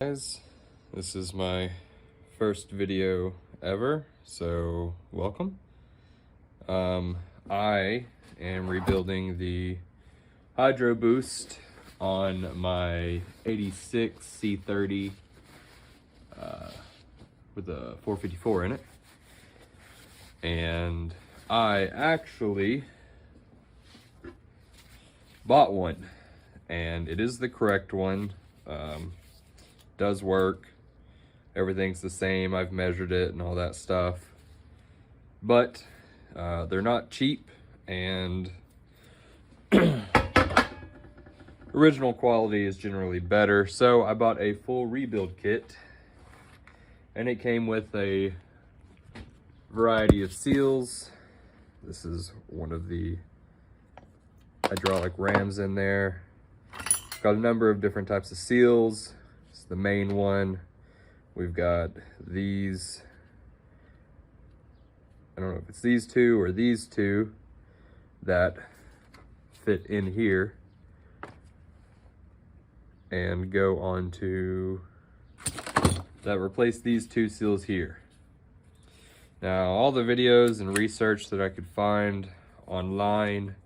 Guys, this is my first video ever, so welcome. I am rebuilding the Hydroboost on my 86 C30 with a 454 in it, and I actually bought one, and it is the correct one. Does work, everything's the same, I've measured it and all that stuff, but they're not cheap, and original quality is generally better. So I bought a full rebuild kit, and it came with a variety of seals. This is one of the hydraulic rams in there. Got a number of different types of seals. It's the main one. We've got these, I don't know if it's these two or these two that fit in here and go on to, that replace these two seals here. Now, all the videos and research that I could find online,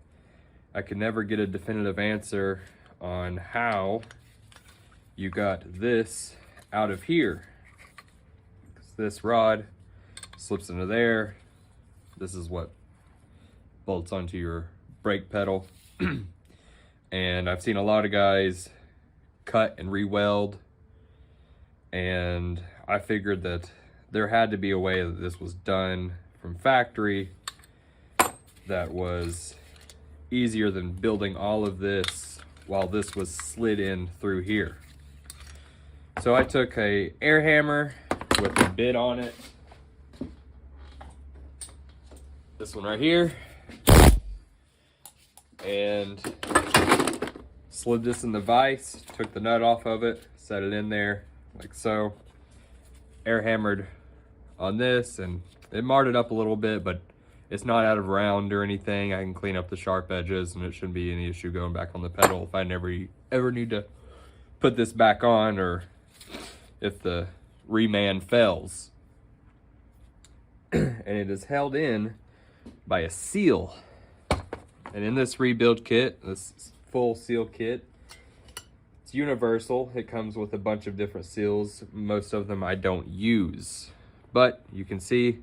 I could never get a definitive answer on how you got this out of here. This rod slips into there. This is what bolts onto your brake pedal. And I've seen a lot of guys cut and re-weld, and I figured that there had to be a way that this was done from factory that was easier than building all of this while this was slid in through here. So I took a air hammer with a bit on it, this one right here, and slid this in the vise, took the nut off of it, set it in there like so, air hammered on this, and it marred it up a little bit, but it's not out of round or anything. I can clean up the sharp edges, and it shouldn't be any issue going back on the pedal if I ever need to put this back on, or if the reman fails. And it is held in by a seal. And in this rebuild kit, this full seal kit, it's universal. It comes with a bunch of different seals. Most of them I don't use, but you can see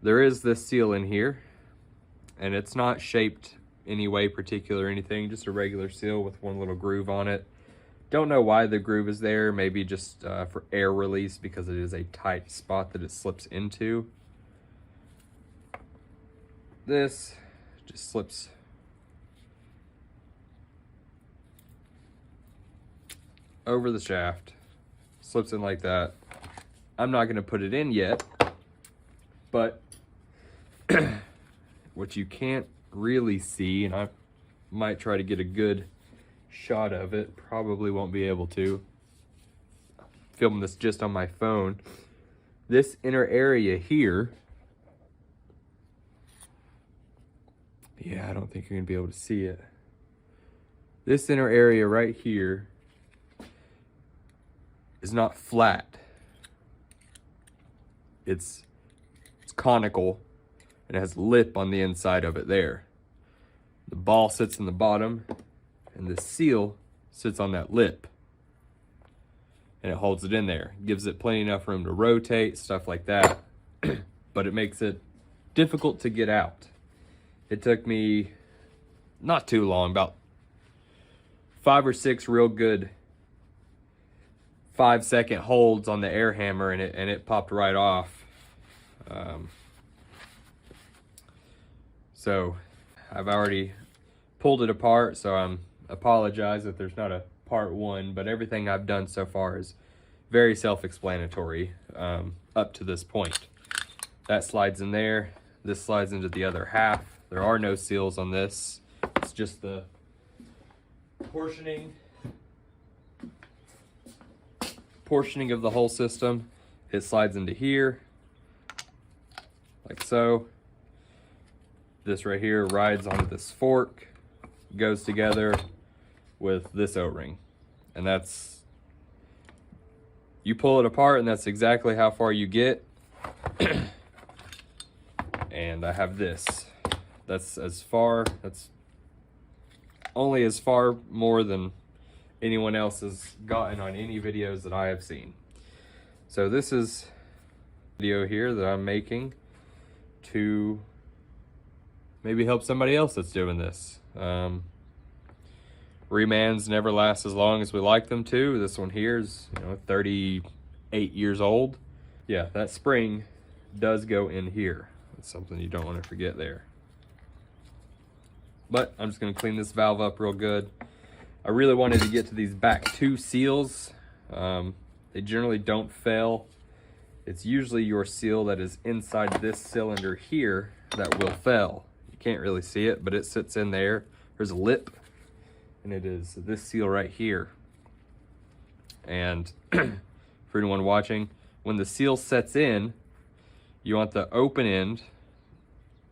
there is this seal in here, and it's not shaped any way particular or anything, just a regular seal with one little groove on it. Don't know why the groove is there, maybe just for air release, because it is a tight spot that it slips into. This just slips over the shaft, slips in like that. I'm not gonna put it in yet, but what you can't really see, and I might try to get a good shot of it, probably won't be able to, filming this just on my phone, this inner area here, yeah, I don't think you're gonna be able to see it. This inner area right here is not flat. It's conical, and it has lip on the inside of it there. The ball sits in the bottom, and the seal sits on that lip, and it holds it in there. Gives it plenty enough room to rotate, stuff like that, but it makes it difficult to get out. It took me not too long, about 5 or 6 real good 5-second holds on the air hammer, and it popped right off. So I've already pulled it apart, so I apologize if there's not a part 1, but everything I've done so far is very self-explanatory up to this point. That slides in there, this slides into the other half. There are no seals on this. It's just the portioning of the whole system. It slides into here, like so. This right here rides onto this fork, goes together with this O-ring, and that's You pull it apart and that's exactly how far you get. And I have this. That's only as far more than anyone else has gotten on any videos that I have seen. So this is a video here that I'm making to maybe help somebody else that's doing this. Remans never last as long as we like them to. This one here is, 38 years old. Yeah, that spring does go in here. That's something you don't want to forget there. But I'm just going to clean this valve up real good. I really wanted to get to these back two seals. They generally don't fail. It's usually your seal that is inside this cylinder here that will fail. You can't really see it, but it sits in there. There's a lip, and it is this seal right here. And for anyone watching, when the seal sets in, you want the open end,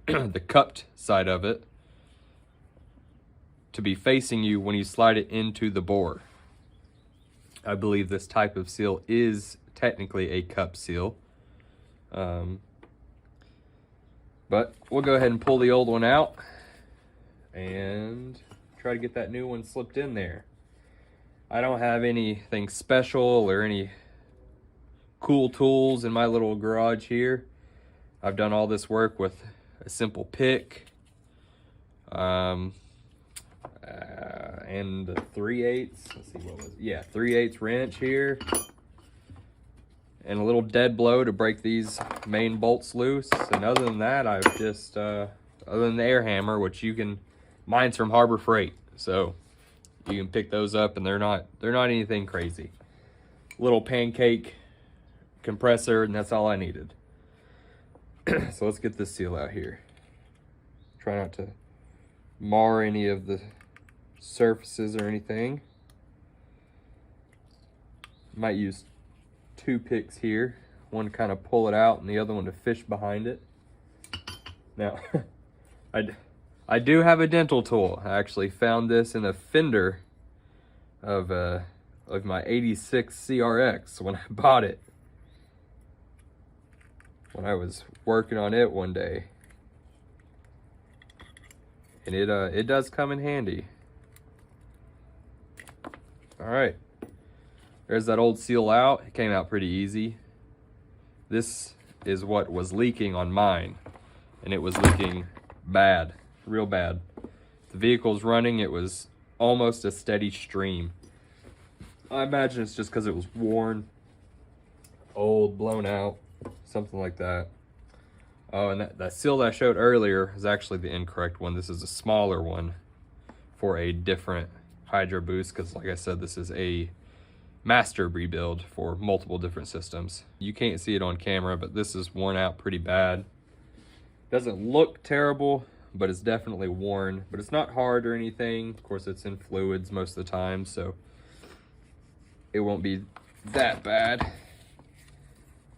the cupped side of it, to be facing you when you slide it into the bore. I believe this type of seal is technically a cup seal. But we'll go ahead and pull the old one out and try to get that new one slipped in there. I don't have anything special or any cool tools in my little garage here. I've done all this work with a simple pick and a 3/8, let's see, what was it? Yeah, 3/8 wrench here, and a little dead blow to break these main bolts loose. And other than that, I've just other than the air hammer, which mine's from Harbor Freight, so you can pick those up, and they're not anything crazy. Little pancake compressor, and that's all I needed. So let's get this seal out here. Try not to mar any of the surfaces or anything. Might use two picks here, one to kind of pull it out and the other one to fish behind it. Now I do have a dental tool. I actually found this in a fender of my 86 CRX when I bought it, when I was working on it one day, and it does come in handy. All right, there's that old seal out. It came out pretty easy. This is what was leaking on mine, and it was leaking bad, real bad. The vehicle's running, it was almost a steady stream. I imagine it's just because it was worn, old, blown out, something like that. Oh, and that seal that I showed earlier is actually the incorrect one. This is a smaller one for a different Hydroboost, because like I said, this is a master rebuild for multiple different systems. You can't see it on camera, but this is worn out pretty bad. Doesn't look terrible, but it's definitely worn. But it's not hard or anything. Of course, it's in fluids most of the time, so it won't be that bad.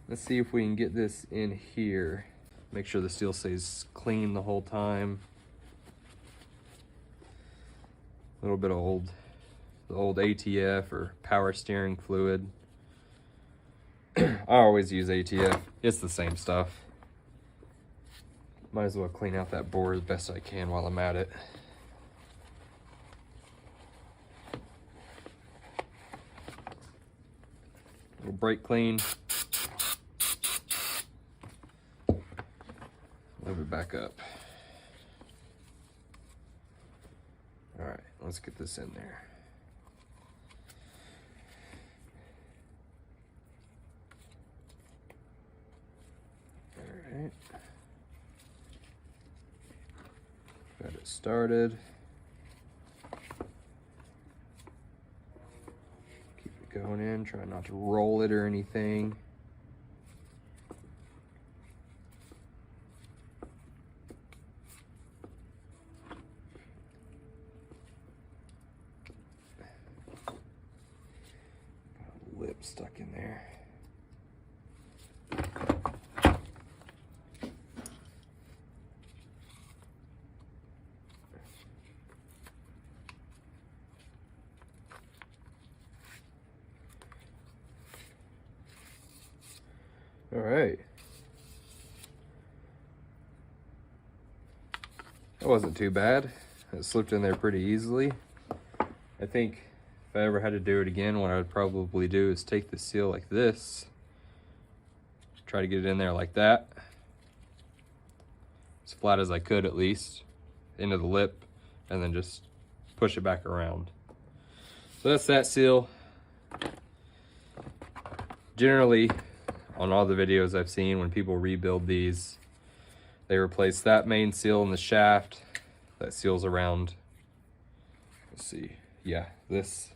Let's see if we can get this in here. Make sure the seal stays clean the whole time. A little bit of the old ATF or power steering fluid. I always use ATF. It's the same stuff. Might as well clean out that bore as best I can while I'm at it. Little brake clean. Move it back up. All right, let's get this in there. All right. Got it started. Keep it going in, try not to roll it or anything. Lip stuck in there. All right. That wasn't too bad. It slipped in there pretty easily. I think if I ever had to do it again, what I would probably do is take the seal like this, try to get it in there like that, as flat as I could at least, into the lip, and then just push it back around. So that's that seal. Generally, on all the videos I've seen, when people rebuild these, they replace that main seal in the shaft that seals around, let's see, yeah, this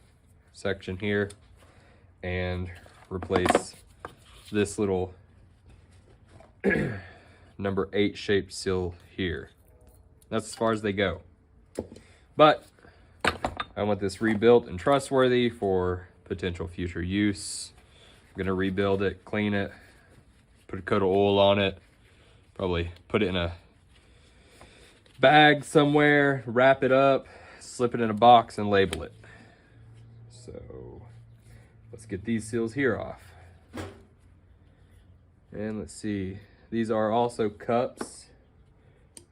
section here, and replace this little number 8 shaped seal here. That's as far as they go. But I want this rebuilt and trustworthy for potential future use. I'm gonna rebuild it, clean it, put a coat of oil on it, probably put it in a bag somewhere, wrap it up, slip it in a box, and label it. So let's get these seals here off. And let's see, these are also cups.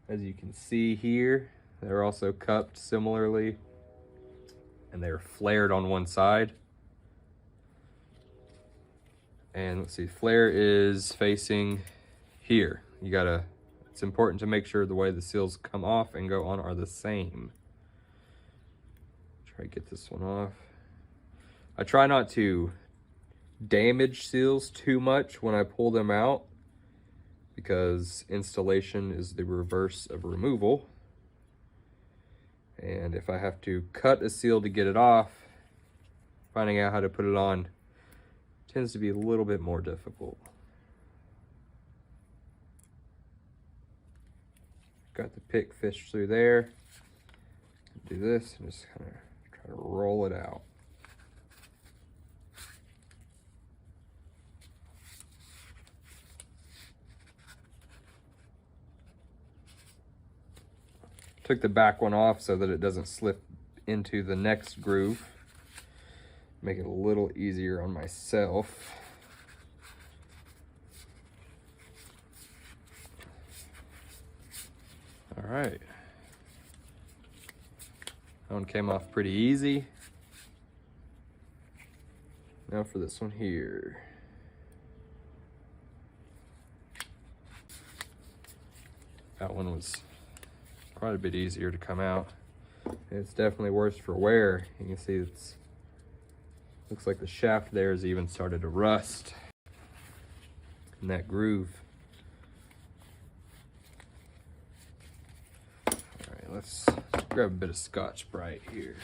As you can see here, they're also cupped similarly, and they're flared on one side. And let's see, flare is facing here. It's important to make sure the way the seals come off and go on are the same. Try to get this one off. I try not to damage seals too much when I pull them out, because installation is the reverse of removal. And if I have to cut a seal to get it off, finding out how to put it on tends to be a little bit more difficult. Got the pick fished through there. Do this and just kind of try to roll it out. Took the back one off so that it doesn't slip into the next groove. Make it a little easier on myself. All right. That one came off pretty easy. Now for this one here. That one was quite a bit easier to come out. It's definitely worse for wear. You can see looks like the shaft there has even started to rust in that groove. All right, let's grab a bit of Scotch-Brite here.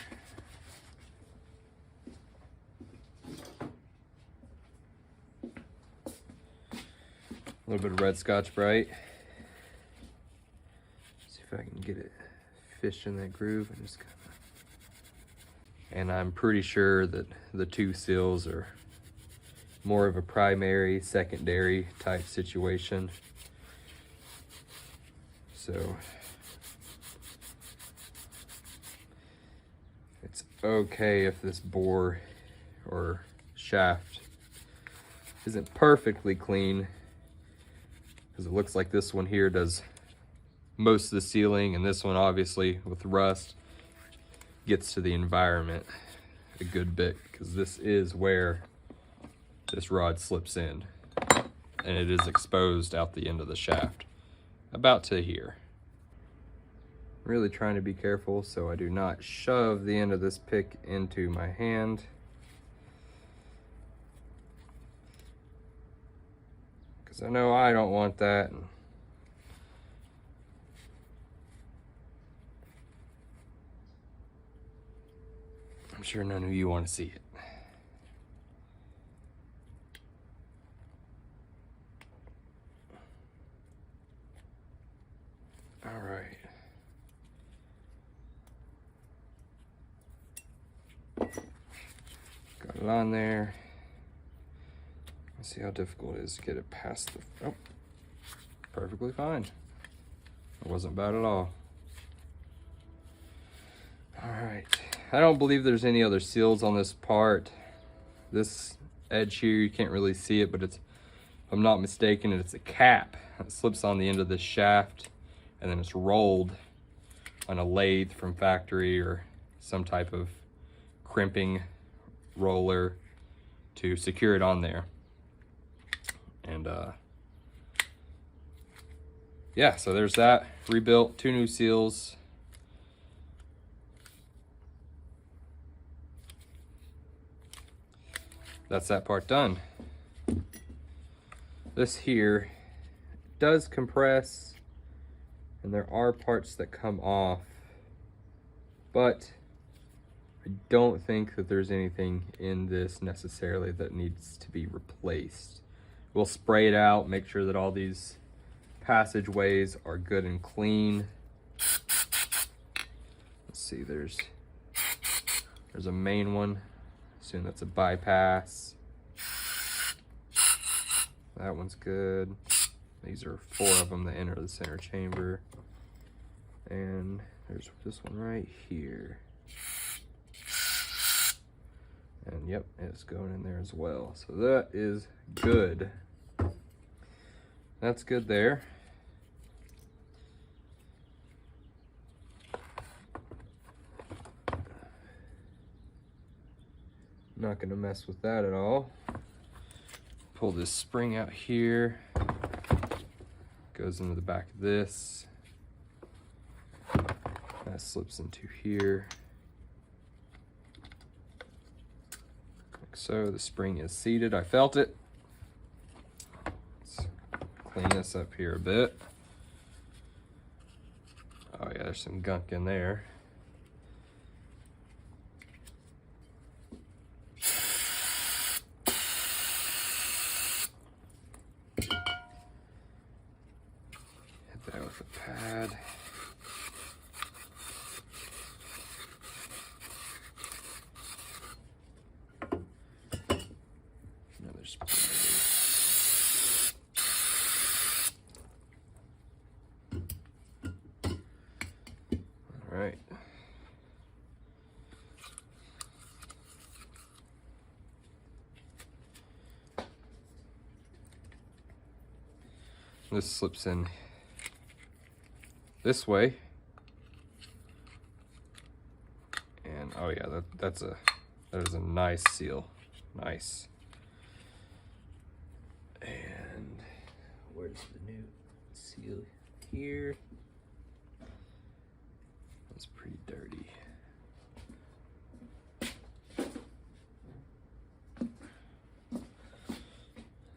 A little bit of red Scotch-Brite. See if I can get it fished in that groove and just kind of. And I'm pretty sure that the two seals are more of a primary, secondary type situation. So it's okay if this bore or shaft isn't perfectly clean, because it looks like this one here does most of the sealing, and this one obviously with rust gets to the environment a good bit, because this is where this rod slips in, and it is exposed out the end of the shaft about to here. Really trying to be careful so I do not shove the end of this pick into my hand, because I know I don't want that. I'm sure none of you want to see it. All right. Got it on there. Let's see how difficult it is to get it past the, oh, perfectly fine. It wasn't bad at all. All right. I don't believe there's any other seals on this part. This edge here, you can't really see it, but it's if I'm not mistaken, it's a cap that slips on the end of this shaft, and then it's rolled on a lathe from factory or some type of crimping roller to secure it on there. And yeah, so there's that. Rebuilt, 2 new seals. That's that part done. This here does compress, and there are parts that come off, but I don't think that there's anything in this necessarily that needs to be replaced. We'll spray it out, make sure that all these passageways are good and clean. Let's see, there's a main one. Assume that's a bypass. That one's good. These are 4 of them that enter the center chamber. And there's this one right here. And yep, it's going in there as well. So that is good. That's good there. Not gonna mess with that at all. Pull this spring out here. Goes into the back of this. That slips into here. Like so, the spring is seated. I felt it. Let's clean this up here a bit. Oh yeah, there's some gunk in there. Hit that with a pad. Another spray. All right. This slips in this way. And oh yeah, that is a nice seal. Nice. And where's the new seal here? That's pretty dirty.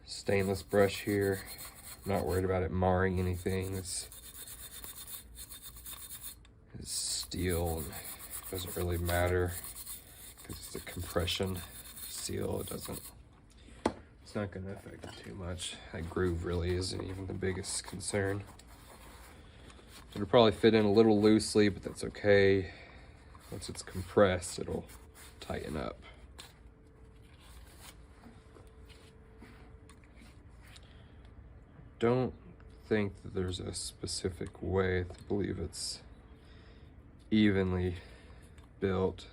Stainless brush here. Not worried about it marring anything. It's steel and it doesn't really matter because it's a compression seal. It's not going to affect it too much. That groove really isn't even the biggest concern. It'll probably fit in a little loosely, but that's okay. Once it's compressed, it'll tighten up. Don't think that there's a specific way. I believe it's evenly built.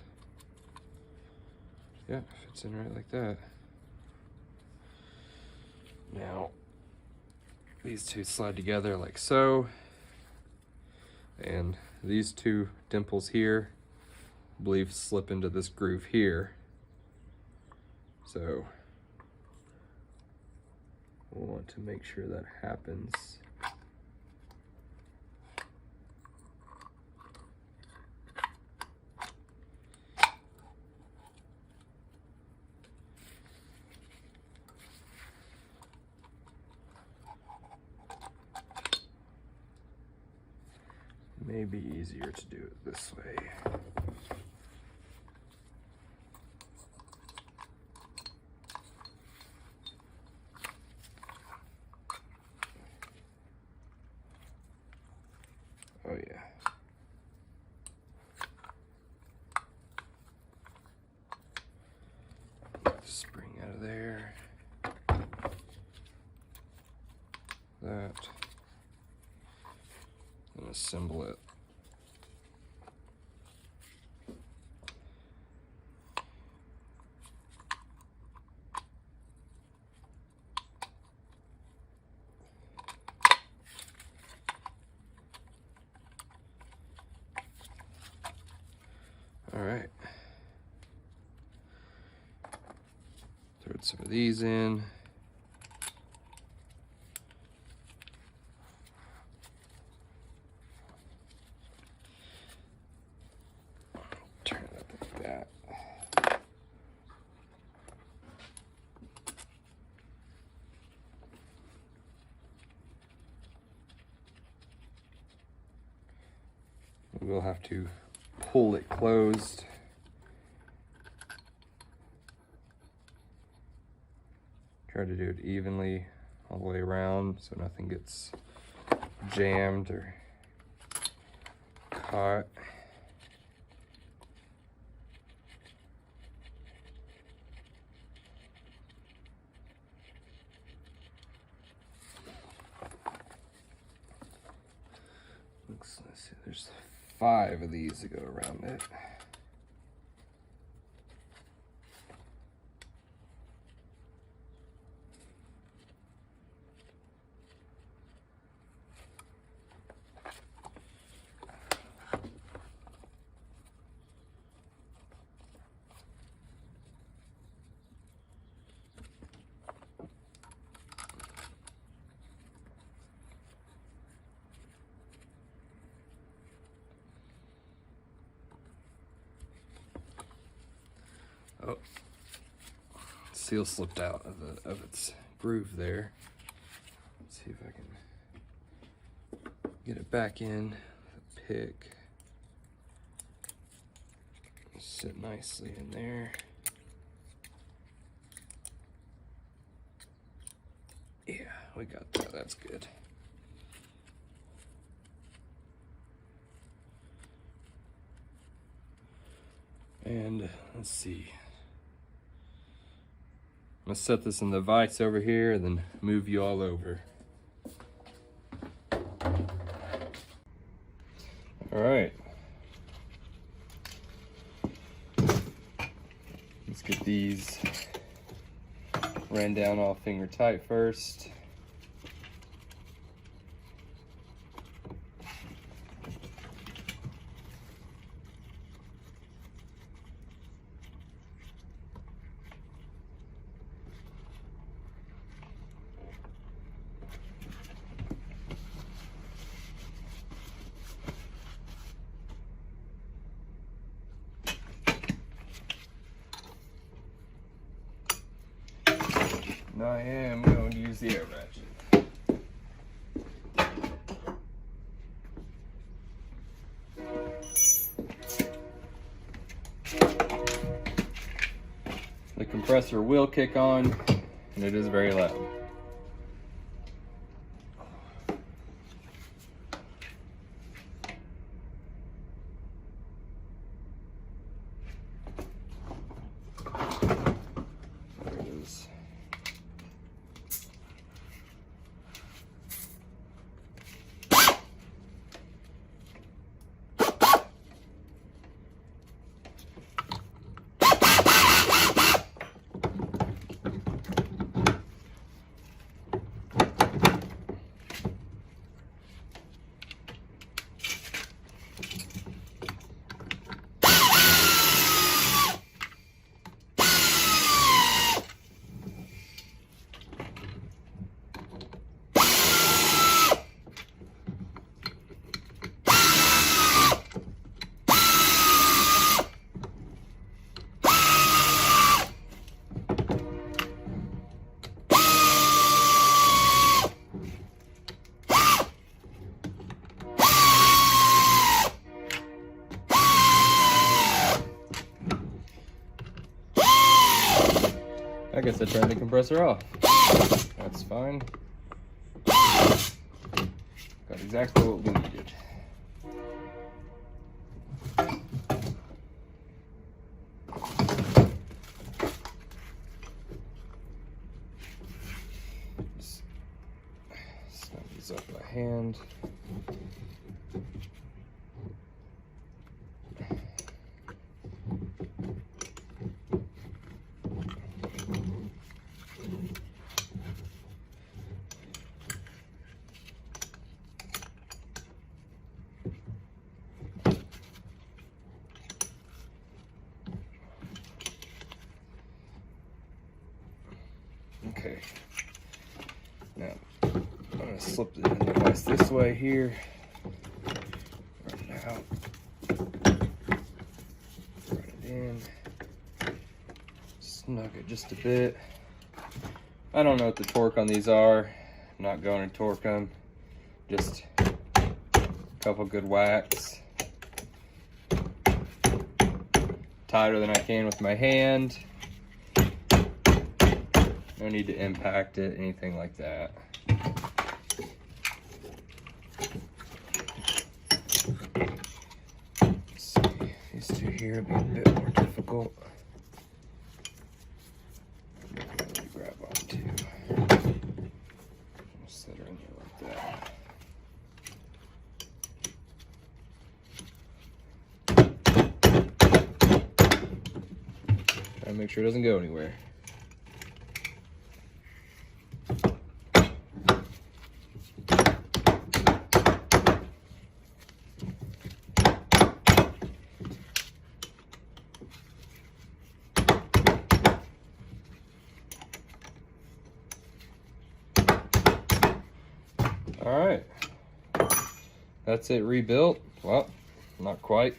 Yeah, fits in right like that. Now, these two slide together like so. And these 2 dimples here, I believe, slip into this groove here. So we'll want to make sure that happens. May be easier to do it this way. Oh yeah. Get the spring out of there. That. And assemble it. Put these in. Turn it up like that. We'll have to pull it closed. Try to do it evenly all the way around so nothing gets jammed or caught. Let's see, there's 5 of these to go around it. Oh, seal slipped out of its groove there. Let's see if I can get it back in with a pick. Sit nicely in there. Yeah, we got that. That's good. And let's see. I'm gonna set this in the vise over here and then move you all over. All right. Let's get these ran down all finger tight first. Now I am going to use the air ratchet. The compressor will kick on, and it is very loud. There it is. I guess I turned the compressor off. That's fine. Got exactly what we needed. Just snap these up by hand. Okay. Now, I'm gonna slip the device this way here. Run it out. Run it in. Snug it just a bit. I don't know what the torque on these are. I'm not going to torque them. Just a couple good whacks. Tighter than I can with my hand. No need to impact it, anything like that. Let's see, these two here will be a bit more difficult. Grab on two. Set her in here like that. Try to make sure it doesn't go anywhere. All right, that's it rebuilt. Well, not quite.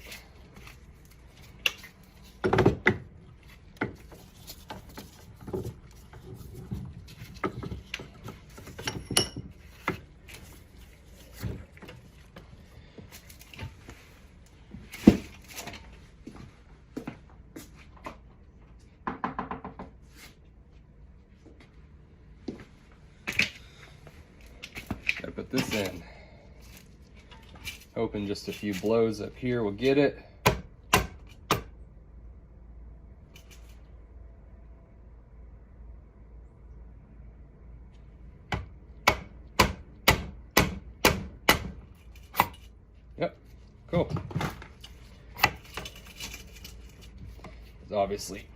I put this in, hoping just a few blows up here will get it. Yep, cool. There's obviously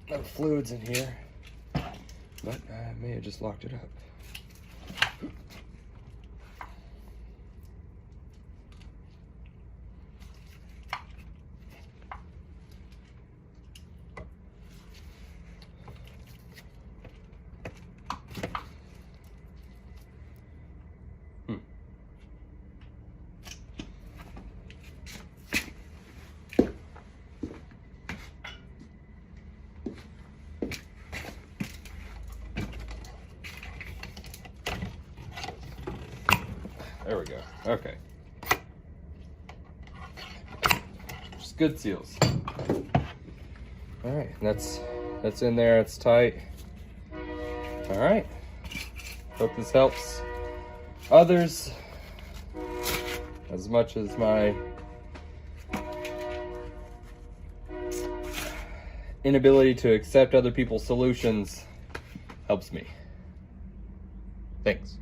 no fluids in here, but I may have just locked it up. There we go. Okay. Just good seals. All right, that's in there. It's tight. All right. Hope this helps others as much as my inability to accept other people's solutions helps me. Thanks.